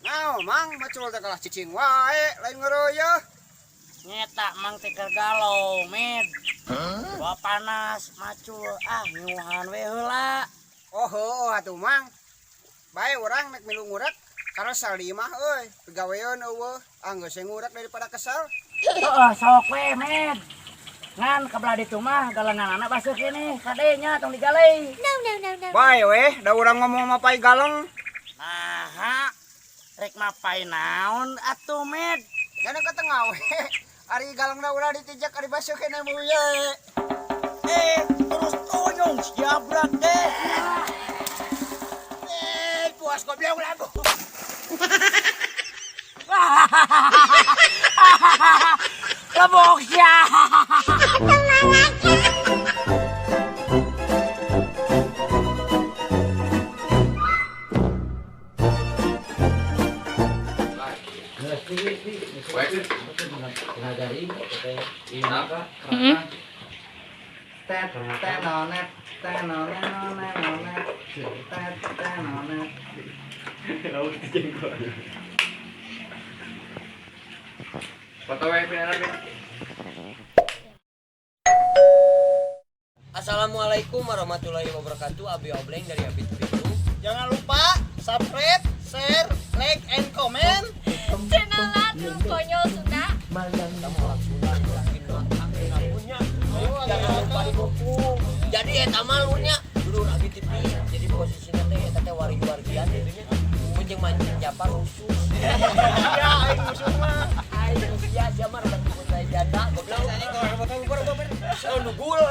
Nah, mang macul teh kalah cicing wae lain ngeroyeuh. Nyeta mang teh keur galau, Med. Bawa panas macul nyuhan we heula. Oh heuh atuh mang. Bae urang nek milu ngurak karena saldi mah euy, pegawean eueuh, geus ngurak daripada kesal. Heeh, sok we, Med. Ngan kabelah ditu mah galenganana basuh kene, kadenya tong digalei. No. Bae weh, da urang ngomong mapai galeng. Nah, rek mapai naon atuh, Med? Kana ka tengah we. Ari galengna ulah ditijak ari basuh kene mu ye. Terus toyong siap brak deh. Puas goblok lagu. Lebok ya. Assalamualaikum warahmatullahi wabarakatuh. Abi Obleng dari Abi Tubitu. Jangan lupa subscribe, share, like, and comment. Channel Latul Konyol Sunda. Kamu orang Sunda yakin punya. Jangan lupa didukung. Jadi eta mah lurnya dulu Abi TV. Jadi posisinya teh wari-warian gitu nya. Kunjung mancing Japar khusus. Ya, aing musuh mah. Ayo sia mah rada saya janda goblok. Saya kalau foto ber. Nugul.